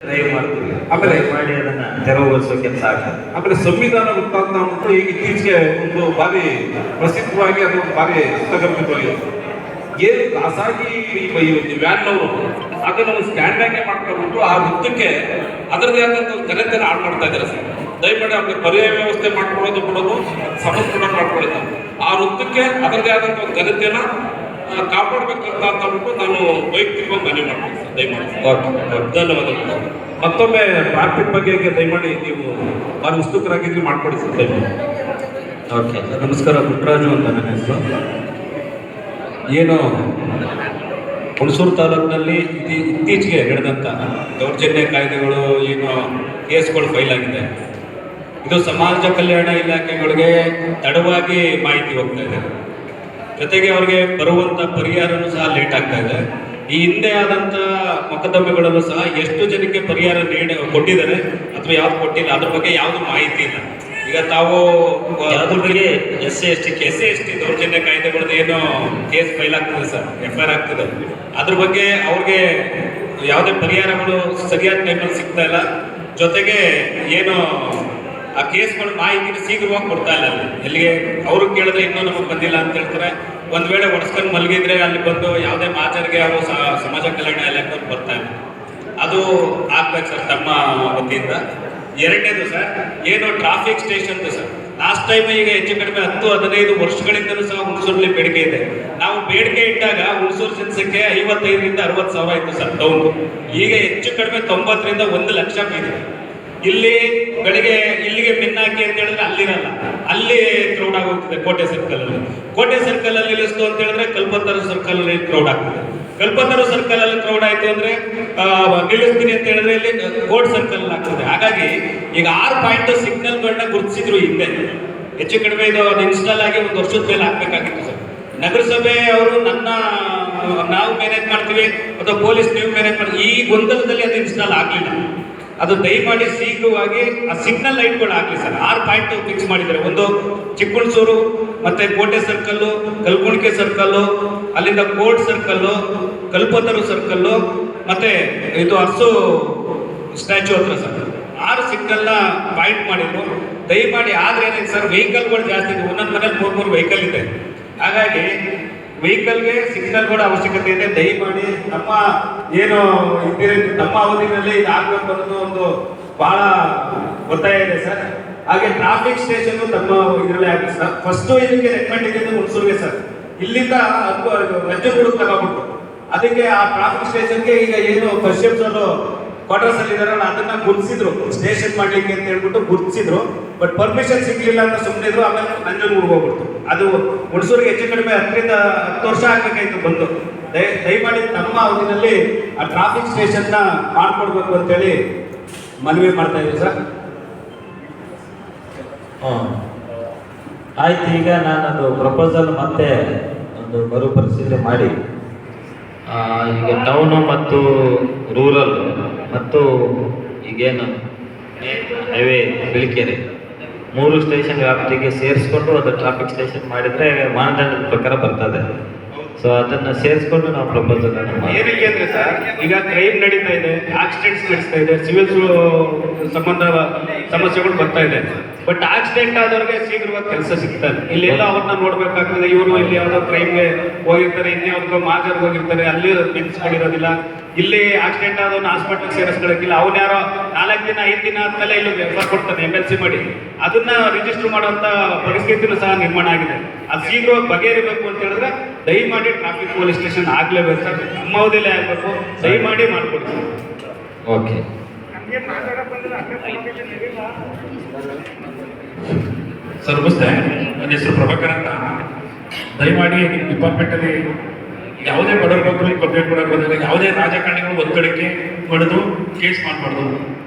Drive ಮಾಡ್ತೀವಿ. ಆಮೇಲೆ ಮಾಡಿ ಅದನ್ನ ತೆರವುಗೊಳಿಸೋ ಕೆಲಸ ಆಗ್ತದೆ. ಆಮೇಲೆ ಸಂವಿಧಾನ ವೃತ್ತಾಂತ ಅಂದ್ಬಿಟ್ಟು ಈಗ ಇತ್ತೀಚೆಗೆ ಒಂದು ಬಾರಿ ಪ್ರಸಿದ್ಧವಾಗಿ ಅದು ಬಾರಿ ಹಸ್ತಗರ್ಭಿತವಾಗಿದೆ. ಏನು ಖಾಸಗಿ ವ್ಯಾನ್ನವರು ಅದನ್ನು ಒಂದು ಸ್ಟ್ಯಾಂಡ್ ಆಗಿ ಮಾಡ್ಕೊಂಡ್ಬಿಟ್ಟು ಆ ವೃತ್ತಕ್ಕೆ ಅದರದೇ ಆದಂಥ ಘನತೆಯನ್ನು ಹಾಳು ಮಾಡ್ತಾ ಇದ್ದಾರೆ ಸರ್. ದಯಮಾಡಿ ಅವ್ರಿಗೆ ಪರ್ಯಾಯ ವ್ಯವಸ್ಥೆ ಮಾಡ್ಕೊಳ್ಳೋದು ಬಿಡೋದು ಸಮಸ್ಯೆ ಮಾಡ್ಕೊಳ್ಳೋದು ಆ ವೃತ್ತಕ್ಕೆ ಅದರದೇ ಆದಂಥ ಒಂದು ಘನತೆಯನ್ನು ಕಾಪಾಡಬೇಕಂತ ಅಂದ್ಬಿಟ್ಟು ನಾನು ವೈಯಕ್ತಿಕವಾಗಿ ಮನವಿ ಮಾಡ್ತೀನಿ ಸರ್. ದಯಮಾಡಿ ಧನ್ಯವಾದಗಳು. ಮತ್ತೊಮ್ಮೆ ಟ್ರಾಫಿಕ್ ಬಗ್ಗೆ ದಯಮಾಡಿ ನೀವು ಭಾರಿ ಉತ್ಸುಕರಾಗಿದ್ರೆ ಮಾಡ್ಕೊಡಿ ಸರ್. ದಯಮಾಡಿ. ಓಕೆ, ನಮಸ್ಕಾರ. ಪುಟ್ಟರಾಜು ಅಂತ ನನ್ನ ಹೆಸರು. ಏನು ಹುಣಸೂರು ತಾಲೂಕಿನಲ್ಲಿ ಇತ್ತೀಚೆಗೆ ನಡೆದಂಥ ದೌರ್ಜನ್ಯ ಕಾಯ್ದೆಗಳು ಏನು ಕೇಸ್ಗಳು ಫೈಲ್ ಆಗಿದೆ, ಇದು ಸಮಾಜ ಕಲ್ಯಾಣ ಇಲಾಖೆಗಳಿಗೆ ತಡವಾಗಿ ಮಾಹಿತಿ ಹೋಗ್ತಾ ಇದೆ. ಜೊತೆಗೆ ಅವರಿಗೆ ಬರುವಂಥ ಪರಿಹಾರನೂ ಸಹ ಲೇಟ್ ಆಗ್ತಾ ಇದೆ. ಈ ಹಿಂದೆ ಆದಂಥ ಮೊಕದ್ದಮೆಗಳಲ್ಲೂ ಸಹ ಎಷ್ಟು ಜನಕ್ಕೆ ಪರಿಹಾರ ಕೊಟ್ಟಿದ್ದಾರೆ ಅಥವಾ ಯಾವ್ದು ಕೊಟ್ಟಿಲ್ಲ ಅದ್ರ ಬಗ್ಗೆ ಯಾವುದು ಮಾಹಿತಿ ಇಲ್ಲ. ಈಗ ತಾವು ಅದ್ರ ಬಗ್ಗೆ ಎಸ್ ಸಿ ದೌರ್ಜನ್ಯ ಕಾಯ್ದೆಗಳದ್ದು ಏನೋ ಕೇಸ್ ಫೈಲ್ ಆಗ್ತದೆ ಸರ್, FIR ಆಗ್ತದೆ. ಅದ್ರ ಬಗ್ಗೆ ಅವ್ರಿಗೆ ಯಾವುದೇ ಪರಿಹಾರಗಳು ಸರಿಯಾದ ಟೈಮಲ್ಲಿ ಸಿಗ್ತಾ ಇಲ್ಲ. ಜೊತೆಗೆ ಏನು ಆ ಕೇಸ್ಗಳು ಮಾಹಿತಿ ಶೀಘ್ರವಾಗಿ ಕೊಡ್ತಾ ಇಲ್ಲ. ಎಲ್ಲಿಗೆ ಅವರು ಕೇಳಿದ್ರೆ ಇನ್ನೂ ನಮಗೆ ಬಂದಿಲ್ಲ ಅಂತ ಹೇಳ್ತಾರೆ. ಒಂದು ವೇಳೆ ಒಡ್ಸ್ಕೊಂಡು ಮಲಗಿದ್ರೆ ಅಲ್ಲಿ ಬಂದು ಯಾವುದೇ ಮಾಚರಿಗೆ ಅವರು ಸಮಾಜ ಕಲ್ಯಾಣ ಇಲಾಖೆ ಬರ್ತಾ ಇಲ್ಲ. ಅದು ಆಗ್ಬೇಕು ಸರ್ ತಮ್ಮ ವತಿಯಿಂದ. ಎರಡನೇದು ಸರ್, ಏನು traffic station sir, last time ಈಗ ಹೆಚ್ಚು ಕಡಿಮೆ 10-15 ವರ್ಷಗಳಿಂದಲೂ ಸಹ ಹುಣಸೂರಲ್ಲಿ ಬೇಡಿಕೆ ಇದೆ. ನಾವು ಬೇಡಿಕೆ ಇಟ್ಟಾಗ ಹುಣಸೂರು ಜನಸಂಖ್ಯೆ 55,000 ರಿಂದ 60,000 ಇತ್ತು ಸರ್ ಟೌನ್. ಈಗ ಹೆಚ್ಚು ಕಡಿಮೆ 90,000 ರಿಂದ 1 ಲಕ್ಷ ಇದೆ. ಇಲ್ಲಿ ಬೆಳಿಗ್ಗೆ ಇಲ್ಲಿಗೆ ಮಿನ್ನಾಕಿ ಅಂತ ಹೇಳಿದ್ರೆ ಅಲ್ಲಿರಲ್ಲ, ಅಲ್ಲಿ ಕ್ರೌಡ್ ಆಗೋಗ್ತದೆ. ಕೋಟೆ ಸರ್ಕಲ್ ಅಲ್ಲಿ ನಿಲ್ಲಿಸ್ತು ಅಂತ ಹೇಳಿದ್ರೆ ಕಲ್ಪತರು ಸರ್ಕಲ್ ಅಲ್ಲಿ ಕ್ರೌಡ್ ಆಗ್ತದೆ. ಕಲ್ಪತರು ಸರ್ಕಲ್ ಅಲ್ಲಿ ಕ್ರೌಡ್ ಆಯ್ತು ಅಂದ್ರೆ ನಿಲ್ಲಿಸ್ತೀನಿ ಅಂತ ಹೇಳಿದ್ರೆ ಇಲ್ಲಿ ಕೋರ್ಟ್ ಸರ್ಕಲ್ ಆಗ್ತದೆ. ಹಾಗಾಗಿ ಈಗ 6 ಪಾಯಿಂಟ್ ಸಿಗ್ನಲ್ಗಳನ್ನ ಗುರುತಿಸಿದ್ರು ಹಿಂದೆ. ಹೆಚ್ಚು ಕಡಿಮೆ ಇದು ಇನ್ಸ್ಟಾಲ್ ಆಗಿ 1 ವರ್ಷದ ಮೇಲೆ ಆಗ್ಬೇಕಾಗಿತ್ತು ಸರ್. ನಗರಸಭೆ ಅವರು ನಾವು ಮ್ಯಾನೇಜ್ ಮಾಡ್ತೀವಿ ಅಥವಾ ಪೊಲೀಸ್ ನೀವು ಮ್ಯಾನೇಜ್ ಮಾಡ್ತೀವಿ, ಈ ಗೊಂದಲದಲ್ಲಿ ಅದು ಇನ್ಸ್ಟಾಲ್ ಆಗಲಿಲ್ಲ. ಅದು ದಯಮಾಡಿ ಶೀಘ್ರವಾಗಿ ಆ ಸಿಗ್ನಲ್ ಲೈಟ್ಗಳು ಆಗಲಿ ಸರ್. 6 ಪಾಯಿಂಟ್ ಫಿಕ್ಸ್ ಮಾಡಿದ್ದಾರೆ. ಒಂದು ಚಿಕ್ಕುಣಸೂರು, ಮತ್ತೆ ಕೋಟೆ ಸರ್ಕಲ್ಲು, ಕಲ್ಕುಣಿಕೆ ಸರ್ಕಲ್ಲು, ಅಲ್ಲಿಂದ ಕೋರ್ಟ್ ಸರ್ಕಲ್ಲು, ಕಲ್ಪತರು ಸರ್ಕಲ್ಲು, ಮತ್ತೆ ಇದು ಅರಸು ಸ್ಟ್ಯಾಚ್ಯೂ ಹತ್ರ ಸರ್ 6 ಸಿಗ್ನಲ್ನ ಪಾಯಿಂಟ್ ಮಾಡಿದ್ರು. ದಯಮಾಡಿ ಆದ್ರೆ ಏನಿದೆ ಸರ್, ವೆಹಿಕಲ್ಗಳು ಜಾಸ್ತಿ ಇದೆ. ಒಂದೊಂದು ಮನೇಲಿ 3 ವೆಹಿಕಲ್ ಇದೆ. ಹಾಗಾಗಿ ವೆಹಿಕಲ್ಗೆ ಸಿಗ್ನಲ್ಗಳ ಅವಶ್ಯಕತೆ ಇದೆ. ದಯಮಾಡಿ ನಮ್ಮ ಏನು ನಮ್ಮ ಅವಧಿನಲ್ಲಿ ಇದಾಗಬೇಕು ಅನ್ನೋದು ಒಂದು ಬಹಳ ಒತ್ತಾಯ ಇದೆ ಸರ್. ಹಾಗೆ ಟ್ರಾಫಿಕ್ ಸ್ಟೇಷನ್ ತಮ್ಮ ಇದರಲ್ಲೇ ಆಗಿದೆ ಸರ್. ಫಸ್ಟ್ ಇದಕ್ಕೆ ರೆಕಮೆಂಡ್ ಇದೆ ಹುಣಸೂರಿಗೆ ಸರ್. ಇಲ್ಲಿಂದ ರಜ್ಜುಗೂಡು ತಗೋಬಿಟ್ಟು ಅದಕ್ಕೆ ಆ ಟ್ರಾಫಿಕ್ ಸ್ಟೇಷನ್ಗೆ ಈಗ ಏನು ಕಶ್ಯಪ್ ಸರ್ ಕ್ವಾರ್ಟರ್ಸ್ ಅಲ್ಲಿ ಇದಾರಲ್ಲ ಅದನ್ನ ಗುರುತಿಸಿದ್ರು, ಸ್ಟೇಷನ್ ಮಾಡ್ಲಿಕ್ಕೆ ಅಂತ ಹೇಳ್ಬಿಟ್ಟು ಗುರುತಿಸಿದ್ರು. ಬಟ್ ಪರ್ಮಿಷನ್ ಸಿಗ್ಲಿಲ್ಲ ಅಂತ ಸುಮ್ಮನಿದ್ರು. ಆಮೇಲೆ ನಂಜನಗೂಡು ಹೋಗ್ಬಿಡ್ತು. ಅದು ಹುಣಸೂರಿಗೆ ಹೆಚ್ಚು ಕಡಿಮೆ 10 ವರ್ಷ ಆಗ್ಬೇಕಾಯ್ತು ಬಂದು. ದಯಮಾಡಿ ನಮ್ಮ ಅವಧಿನಲ್ಲಿ ಆ ಟ್ರಾಫಿಕ್ ಸ್ಟೇಷನ್ನ ಮಾಡ್ಕೊಡ್ಬೇಕು ಅಂತೇಳಿ ಮನವಿ ಮಾಡ್ತಾ ಇದ್ದೀವಿ ಸರ್. ಆಯ್ತು, ಈಗ ನಾನು ಅದು ಪ್ರಪೋಸಲ್ ಮತ್ತೆ ಒಂದು ಮರುಪರಿಶೀಲನೆ ಮಾಡಿ ಈಗ ಟೌನು ಮತ್ತು ರೂರಲ್ ಮತ್ತು ಈಗೇನು ಹೈವೇ ಬಿಳಿಕೆರೆ 3 ಸ್ಟೇಷನ್ ವ್ಯಾಪ್ತಿಗೆ ಸೇರಿಸ್ಕೊಂಡು ಅದು ಟ್ರಾಫಿಕ್ ಸ್ಟೇಷನ್ ಮಾಡಿದರೆ ಮಾನದಂಡದ ಪ್ರಕಾರ ಬರ್ತದೆ. ಸೊ ಅದನ್ನು ಸೇರಿಸ್ಕೊಂಡು ನಾವು ಪ್ರಪೋಸಲ್ ಏನಕ್ಕೆ ಅಂದ್ರೆ ಸರ್, ಈಗ ಕ್ರೈಮ್ ನಡೀತಾ ಇದೆ, ಆಕ್ಸಿಡೆಂಟ್ಸ್ ನಡೀತಾ ಇದೆ, ಸಿವಿಲ್ ಸಂಬಂಧ ಸಮಸ್ಯೆಗಳು ಬರ್ತಾ ಇದೆ. ಬಟ್ ಆಕ್ಸಿಡೆಂಟ್ ಆದವ್ರಿಗೆ ಶೀಘ್ರವಾಗಿ ಕೆಲಸ ಸಿಗ್ತಾರೆ. ಇಲ್ಲೆಲ್ಲ ಅವ್ರನ್ನ ನೋಡ್ಬೇಕಾಗ್ತದೆ. ಇವರು ಇಲ್ಲಿ ಯಾವುದೋ ಕ್ರೈಮ್ಗೆ ಹೋಗಿರ್ತಾರೆ, ಇನ್ಯಾವುದೋ ಮಾಜರ್ಗೆ ಹೋಗಿರ್ತಾರೆ, ಅಲ್ಲಿ ನಿಲ್ಸ್ಕೊಂಡಿರೋದಿಲ್ಲ. ಇಲ್ಲಿ ಆಕ್ಸಿಡೆಂಟ್ ಆದವನ್ನ ಹಾಸ್ಪಿಟಲ್ ಸೇರಿಸ್ಕೊಳ್ಳೋಕ್ಕಿಲ್ಲ. ಅವ್ನು ಯಾರೋ 4 ದಿನ 5 ದಿನ ಆದ್ಮೇಲೆ ಇಲ್ಲಿ ರೆಫರ್ ಕೊಡ್ತಾನೆ MLC ಮಾಡಿ. ಅದನ್ನ ರಿಜಿಸ್ಟರ್ ಮಾಡುವಂತ ಪರಿಸ್ಥಿತಿನೂ ಸಹ ನಿರ್ಮಾಣ ಆಗಿದೆ. ಅದು ಶೀಘ್ರವಾಗಿ ಬಗೆಹರಿಬೇಕು ಅಂತ ಹೇಳಿದ್ರೆ ದಯಮಾಡಿ ಟ್ರಾಫಿಕ್ ಪೊಲೀಸ್ ಸ್ಟೇಷನ್ ಆಗ್ಲೇಬೇಕು ಸರ್. ನಮ್ಮ ಅವಧಿಯಲ್ಲೇ ಆಗ್ಬೇಕು. ದಯಮಾಡಿ ಮಾಡ್ಕೊಡಿ ಸರ್. ಓಕೆ ಸರ್, ನಮಸ್ತೆ. ನನ್ನ ಹೆಸರು ಪ್ರಭಾಕರ್ ಅಂತ. ದಯಮಾಡಿ ನಿಮ್ಮ ಡಿಪಾರ್ಟ್ಮೆಂಟಲ್ಲಿ ಯಾವುದೇ ಬಡವರ ಬಗ್ಗೆ ಕಂಪ್ಲೇಂಟ್ ಕೊಡೋಕೆ ಬಂದರೆ ಯಾವುದೇ ರಾಜಕಾರಣಿಗಳು ಒತ್ತಡಕ್ಕೆ ಪಡೆದು ಕೇಸ್ ಮಾಡಬಾರ್ದು.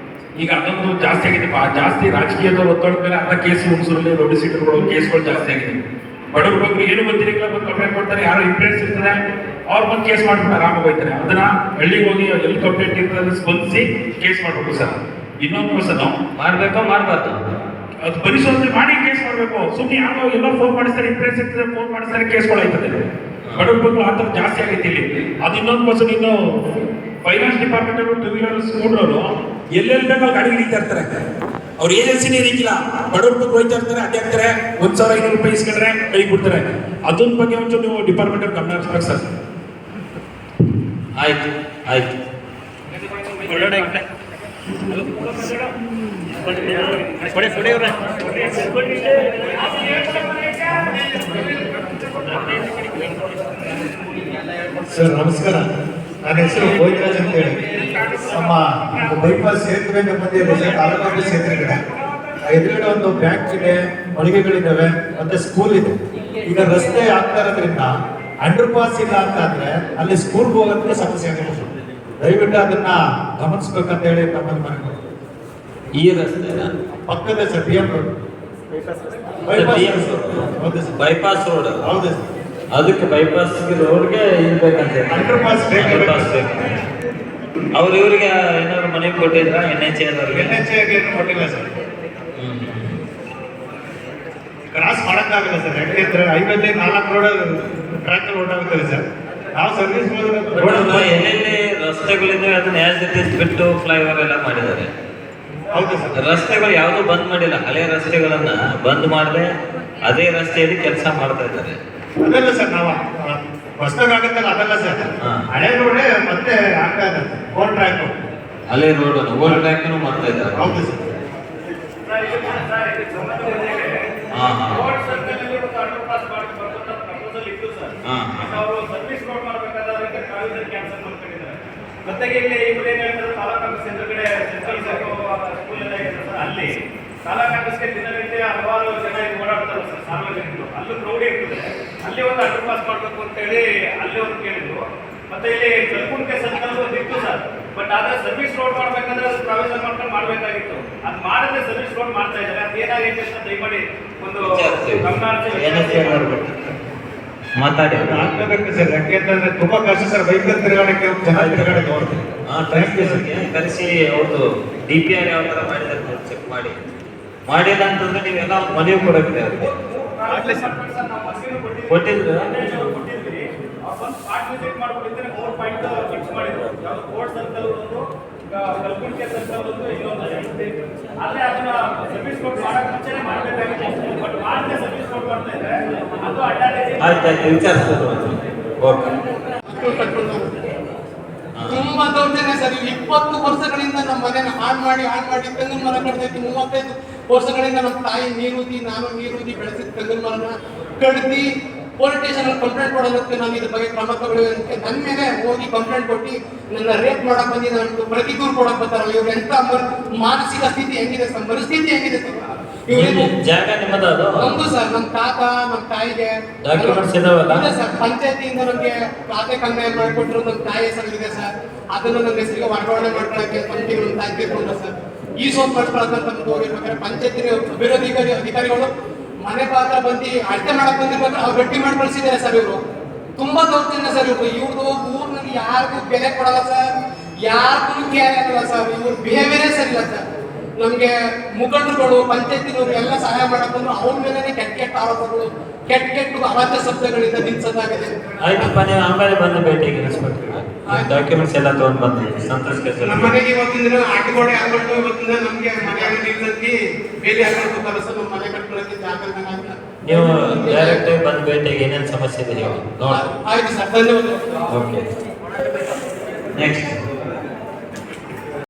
ಈಗ ಅದೊಂದು ಜಾಸ್ತಿ ಆಗಿದೆ. ಜಾಸ್ತಿ ರಾಜಕೀಯದವ್ರು ಒತ್ತಡದ ಮೇಲೆ ಅರ್ಧ ಕೇಸ್ ಹುಣಸೂರಲ್ಲಿ ರೌಡಿ ಶೀಟರ್ಗಳು ಕೇಸ್ಗಳು ಜಾಸ್ತಿ ಆಗಿದೆ. ಬಡವ್ರ ಬಗ್ಗೆ ಏನು ಗೊತ್ತಿರಲಿಲ್ಲ, ಬಂದು ಕಂಪ್ಲೇಂಟ್ ಕೊಡ್ತಾರೆ. ಯಾರೋ ಇನ್ಫ್ಲೂಯೆನ್ಸ್ ಇರ್ತದೆ, ಅವ್ರು ಬಂದು ಕೇಸ್ ಮಾಡ್ಬಿಟ್ಟು ಆರಾಮಾಗಿ ಹೋಗ್ತಾರೆ. ಅದನ್ನ ಹಳ್ಳಿಗೆ ಹೋಗಿ ಎಲ್ಲಿ ಕಂಪ್ಲೇಂಟ್ ಇರ್ತದೆ ಸ್ಪಂದಿಸಿ ಕೇಸ್ ಮಾಡಬೇಕು ಸರ್. ಇನ್ನೊಂದು ಕ್ವಶನ್, ಮಾಡಬೇಕೋ ಮಾಡಬಾರ್ದು ಅದು ಪರಿಶೋಧನೆ ಮಾಡಿ ಕೇಸ್ ಮಾಡಬೇಕು. ಸುಮ್ಮನೆ ಯಾರೋ ಎಲ್ಲೋ ಫೋನ್ ಮಾಡಿಸ್ತಾರೆ, ಇನ್ಫ್ಲೂಯೆನ್ಸ್ ಇರ್ತದೆ, ಫೋನ್ ಮಾಡಿಸ್ತಾರೆ, ಕೇಸ್ಗಳಾಯ್ತದೆ. ಬಡವ್ರ ಬಗ್ಗೆ ಆ ಥರ ಜಾಸ್ತಿ ಆಗೈತಿ ಇಲ್ಲಿ. ಅದು ಇನ್ನೊಂದು ಕ್ವಶನ್, ಇನ್ನು ಫೈನಾನ್ಸ್ ಡಿಪಾರ್ಟ್ಮೆಂಟ್ ಅವರು ಟೂ ವೀಲರ್ ಸ್ಕೂಟ್ರವರು ಎಲ್ಲೆಲ್ಲಿ ಬೇಕು ಗಾಡಿ ಹಿಡಿತಾ ಇರ್ತಾರೆ. ಅವ್ರ ಏಜೆನ್ಸಿನೇ ಇರಕ್ಕಿಲ್ಲ, ಬಡವ್ರ ಬಗ್ಗೆ ಹೋಯ್ತಾ ಇರ್ತಾರೆ, ಅಡ್ಡಿ ಆಗ್ತಾರೆ, 1,500 ರೂಪಾಯಿ ಇಸ್ಕೊಂಡ್ರೆ ಕೈ ಬಿಡ್ತಾರೆ. ಅದ್ರ ಬಗ್ಗೆ ಒಂಚೂರು ನೀವು ಡಿಪಾರ್ಟ್ಮೆಂಟ್ ಅವ್ರು ಗಮನ ಹರಿಸ್ಬೇಕು ಸರ್. ಆಯ್ತು ಆಯ್ತು. ಸರ್ ನಮಸ್ಕಾರ, ನನ್ನ ಹೆಸರು ಗೋವಿಂದರಾಜ್ ಅಂತ ಹೇಳಿ. ನಮ್ಮ ಬೈಪಾಸ್ ಸೇತುವೆ ಮಧ್ಯೆ ತಾಲೂಕು ಸೇತುವೆ ಕಡೆ ಎದುರುಗಡೆ ಒಂದು ಬ್ಯಾಂಕ್ ಇದೆ, ಮಳಿಗೆಗಳಿದ್ದಾವೆ, ಮತ್ತೆ ಸ್ಕೂಲ್ ಇದೆ. ಈಗ ರಸ್ತೆ ಆಗ್ತಾ ಇರೋದ್ರಿಂದ ಅಂಡರ್ ಪಾಸ್ ಇಲ್ಲ ಅಂತ ಅಂದ್ರೆ ಅಲ್ಲಿ ಸ್ಕೂಲ್ಗೆ ಹೋಗೋದಕ್ಕೆ ಸಮಸ್ಯೆ ಆಗುತ್ತೆ. ದಯವಿಟ್ಟು ಅದನ್ನ ಗಮನಿಸ್ಬೇಕಂತ ಹೇಳಿ ತಮ್ಮಲ್ಲಿ ಮನವಿ. ಈ ರಸ್ತೆನ ಪಕ್ಕದ sir BM road, bypass road. ಹೌದು ಸರ್. ಅದಕ್ಕೆ ಬೈಪಾಸ್ ರೋಡ್ಗೆ ಇರ್ಬೇಕಂತ ಅಂಡರ್ ಪಾಸ್ ಬೈಪಾಸ್ ಬೇಕು. ಅವ್ರು ಇವ್ರಿಗೆ ಏನಾದ್ರು ಮನೆಗೆ ಕೊಟ್ಟಿದ್ರ NHA ಅವ್ರಿಗೆ? NHA ಕೊಟ್ಟಿಲ್ಲ ಸರ್. ಕ್ರಾಸ್ ಮಾಡಕ್ಕಾಗಲ್ಲ ಸರ್, ಯಾಕೆಂದ್ರೆ ಹೈವೇಲಿ 4 ರೋಡ್ ಟ್ರ್ಯಾಕ್ ಓಡಾಗುತ್ತದೆ ಸರ್. ನಾವು ಸರ್ವಿಸ್ ಎಲ್ಲೆಲ್ಲಿ ರಸ್ತೆಗಳಿದ್ದಾವೆ ಅದನ್ನ ಆಸ್ ಇಟ್ ಇಸ್ ಬಿಟ್ಟು ಫ್ಲೈಓವರ್ ಎಲ್ಲ ಮಾಡಿದ್ದಾರೆ. ಹೌದು ಸರ್. ರಸ್ತೆಗಳು ಯಾವುದು ಬಂದ್ ಮಾಡಿಲ್ಲ, ಹಳೆ ರಸ್ತೆಗಳನ್ನ ಬಂದ್ ಮಾಡದೆ ಅದೇ ರಸ್ತೆಯಲ್ಲಿ ಕೆಲಸ ಮಾಡ್ತಾ ಇದ್ದಾರೆ. ಅದಲ್ಲ ಸರ್, ನಾವು ಹೊಸದಾಗತ್ತಲ್ಲ ಅದಲ್ಲ ಸರ್. ಹಾ. ಹಳೆ ರೋಡೇ ಮತ್ತೆ ಆಗ್ತಾ ಇದೆ ಓನ್ ಟ್ರ್ಯಾಕ್. ಹಳೆ ರೋಡ್ ಓವರ್ ಟ್ರ್ಯಾಕ್ ಮಾಡ್ತಾ ಇದ್ದಾರೆ. ಹೌದು ಸರ್. ಹಾ ಹಾ ರೋಡ್ ಸರ್ಕಲ್ ಮತ್ತು ಅಂಡರ್ ಪಾಸ್ ಬರ್ತಕ್ಕಂಥ ಪ್ರಪೋಸಲ್ ಇತ್ತು ಸರ್. ಹಾ. ಅವರು ಸರ್ವಿಸ್ ರೋಡ್ ಮಾಡಬೇಕಾದ್ರೆ ಅದಕ್ಕೆ ಕಾಲೇಜಲ್ಲಿ ಕ್ಯಾನ್ಸಲ್ ಮಾಡ್ಕೊಂಡಿದ್ದಾರೆ. ಮತ್ತೆ ಇಲ್ಲಿ ಇವ್ರು ಏನ್ ಹೇಳ್ತಾರೆ, ತಾಲೂಕು ಆಫೀಸ್ ಎದುರುಗಡೆ ಸೆಂಟ್ರಲ್ ಸ್ಕೂಲ್ ಎಲ್ಲ ಇದೆ ಸರ್, ಅಲ್ಲಿ ತಾಲೂಕು ಆಫೀಸ್ಗೆ ದಿನನಿತ್ಯ ಹಲವಾರು ಜನ ಇಲ್ಲಿ ಓಡಾಡ್ತಾರೆ ಸರ್, ಸಾರ್ವಜನಿಕರು. ಅಲ್ಲೂ ಕ್ರೌಡ್ ಇರ್ತದೆ, ಅಲ್ಲಿ ಒಂದು ಅಂಡರ್ ಪಾಸ್ ಮಾಡಬೇಕು ಅಂತ ಹೇಳಿ ಅಲ್ಲಿ ಒಂದು ಕೇಳಿದ್ರು. ಮತ್ತೆ ಇಲ್ಲಿ ಕಲ್ಕುಂಟೆ ಸರ್ಕಲ್ ಒಂದು ಇತ್ತು ಸರ್, ಬಟ್ ಆದ್ರೆ ಸರ್ವಿಸ್ ರೋಡ್ ಮಾಡ್ಬೇಕಂದ್ರೆ ಅದು ಪ್ರಾವಿಷನ್ ಮಾಡ್ಕೊಂಡು ಮಾಡ್ಬೇಕಾಗಿತ್ತು. ಅದು ಮಾಡದೆ ಸರ್ವಿಸ್ ರೋಡ್ ಮಾಡ್ತಾ ಇದ್ದಾರೆ. ಅದು ಏನಾಗೈತೆ ಅಂತ ದಯಮಾಡಿ ಒಂದು ಗಮನ ಮಾತಾಡಿ. ಆಗ್ಲೇಬೇಕು ಸರ್, ಯಾಕೆಂತಂದ್ರೆ ತುಂಬಾ ಕಷ್ಟ ಸರ್. ಬೈಕಲ್ಲಿ ತಿರುಗಾಡಕ್ಕೆ ಜನ ತಿರುಗಾಡಕ್ಕೆ ನೋಡ್ತೀವಿ. ಕರೆಸಿ ಅವ್ರದ್ದು DPR ಯಾವ ತರ ಮಾಡಿದ್ದಾರೆ ಚೆಕ್ ಮಾಡಿ. ಮಾಡಿಲ್ಲ ಅಂತಂದ್ರೆ ನೀವೆಲ್ಲ ಮನವಿ ಕೊಡಕ್ಕೆ ಅವ್ರಿಗೆ ಕೊಟ್ಟಿದ್ರು. ಸ್ಪಾಟ್ ವಿಸಿಟ್ ಮಾಡ್ಬಿಟ್ಟಿದ್ರೆ 4 ಪಾಯಿಂಟ್ ಫಿಕ್ಸ್ ಮಾಡಿದ್ರು. ಯಾವುದು ಕೋರ್ಟ್ ಸರ್ಕಲ್ ಒಂದು, ಕಲ್ಕುಂಟೆ ಸರ್ಕಲ್ ಒಂದು, ಇನ್ನೊಂದು. ಅಲ್ಲೇ ಅದನ್ನ ಸರ್ವಿಸ್ ರೋಡ್ ಮಾಡಕ್ ಮುಂಚೆನೆ ಮಾಡಬೇಕಾಗಿತ್ತು, ಬಟ್ ಮಾಡದೆ ಸರ್ವಿಸ್ ರೋಡ್ ಮಾಡ್ತಾ ಇದ್ದಾರೆ. ಅದು ಅಡ್ಡಾಡಿ ಆಯ್ತಾಯ್ತು, ವಿಚಾರಿಸ್ಬೋದು. ಓಕೆ. ತುಂಬಾ ದೌರ್ಜನ್ಯ ಸರ್. 20 ವರ್ಷಗಳಿಂದ ನಮ್ಮ ಮನೆಯನ್ನು ಹಾಳು ಮಾಡಿ ತೆಂಗಿನ ಮರ ಕಡ್ದೈತಿ. 35 ವರ್ಷಗಳಿಂದ ನಮ್ಮ ತಾಯಿ ನೀರೂದಿ, ನಾನು ನೀರೂದಿ ಬೆಳೆಸಿದ ತೆಂಗಿನ ಮರನ ಕಡ್ದಿ ಪೊಲೀಸ್ ಸ್ಟೇಷನ್ ಕಂಪ್ಲೇಂಟ್ ಕೊಡೋದಕ್ಕೆ ನಾನು ಇದ್ರ ಬಗ್ಗೆ ಕ್ರಮ ತಗೊಳ್ಳುವಂತೆ ನನ್ನ ಮೇಲೆ ಹೋಗಿ ಕಂಪ್ಲೇಂಟ್ ಕೊಟ್ಟು ನನ್ನ ರೇಪ್ ಮಾಡಕ್ ಬಂದಿದ್ದ ಅಂತ ಪ್ರತಿ ದೂರು ಕೊಡಕ್ ಬರ್ತಾರ. ಇವ್ರ ಎಂತ ಮಾನಸಿಕ ಸ್ಥಿತಿ ಹೆಂಗಿದೆ ಸರ್, ಪರಿಸ್ಥಿತಿ ಹೆಂಗಿದೆ ಸರ್. ಜಾಗ ನಿಮ್ಮದ ಅದು? ನಮ್ದು ಸರ್, ನಮ್ಮ ತಾತ ನಮ್ಮ ತಾಯಿಗೆ ಡಾಕ್ಯುಮೆಂಟ್ಸ್ ಇದಾವಲ್ಲ? ಇದೆ ಸರ್. ಪಂಚಾಯತಿಯಿಂದ ನಮಗೆ ಖಾತೆ ಕನ್ನೆ ಮಾಡಿಕೊಟ್ರು. ನಮ್ಮ ತಾಯಿ ಹೆಸರಿದೆ ಸರ್, ಅದನ್ನು ನನ್ನ ಹೆಸರಿಗೆ ವರ್ಗಾವಣೆ ಮಾಡ್ಕೊಳಕ್ಕೆ ಕಂಪ್ನಿ ನಮ್ಮ ತಾಯಿ ತೀರ್ಕೊಂಡ್ರು ಸರ್. ಈ ಸೋಪ್ ಮಾಡ್ಕೊಳಕ್ಕಂತ ಹೋಗಿರ್ಬೇಕಾದ್ರೆ ಪಂಚಾಯತಿ ಅಭಿವೃದ್ಧಿ ಅಧಿಕಾರಿಗಳು ಮನೆ ಪಾತ್ರ ಬಂದು ಅಳತೆ ಮಾಡಕ್ ಬಂದಿರ್ಬೇಕು, ಅವ್ರು ಗಟ್ಟಿ ಮಾಡಿ ಕಳಿಸಿದ್ದಾರೆ ಸರ್. ಇವರು ತುಂಬಾ ದೌರ್ಜನ್ಯ ಸರ್. ಇವ್ರದ್ದು ಊರಿನಲ್ಲಿ ಯಾರಿಗೂ ಬೆಲೆ ಕೊಡಲ್ಲ ಸರ್, ಯಾರಿಗೂ ಕೇರ್ ಆಗಲ್ಲ ಸರ್. ಇವ್ರ ಬಿಹೇವಿಯರೇ ಸರಿ ಇಲ್ಲ ಸರ್. ನಮ್ಗೆ ಮುಖಂಡರುಗಳು ಪಂಚಾಯತಿನವರು ಎಲ್ಲ ಸಹಾಯ ಮಾಡಕ್ ಬಂದ್ರು, ಅವ್ರ ಮೇಲೆ ಕೆಟ್ಟ ಆರೋಪಗಳು, ಕೆಟ್ಟ ಅವಾಚ್ಯ ಶಬ್ದಗಳಿಂದ ನಿಲ್ಸೋದಾಗಿದೆ. ಆಯ್ತಪ್ಪ, ನೀವು ಆಮೇಲೆ ಬಂದು ಭೇಟಿಗೆ ಇನ್ಸ್ಪೆಕ್ಟರ್ ಡಾಕ್ಯುಮೆಂಟ್ಸ್ ಎಲ್ಲ ತಗೊಂಡ್ ಬಂದು ಸಂತೋಷ್ ಕೆಲಸ. ನಮ್ಮ ಮನೆಗೆ ಇವತ್ತಿನ ದಿನ ಆಟಗೋಡೆ ಹಾಕೊಂಡು ಇವತ್ತಿನ ನಮ್ಗೆ ಮನೆಯಾಗ ನಿಲ್ಸಕ್ಕೆ ಬೇಲಿ ಹಾಕೊಂಡು ಸರ್. ನಮ್ಮ ಮನೆ ಕಟ್ಕೊಳ್ಳೋಕೆ ಜಾಗ ನೀವು ಡೈರೆಕ್ಟ್ ಆಗಿ ಬಂದು ಭೇಟಿಗೆ ಏನೇನು ಸಮಸ್ಯೆ ಇದೆ ನೋಡಿ. ಆಯ್ತು ಸರ್, ಧನ್ಯವಾದ. Okay, next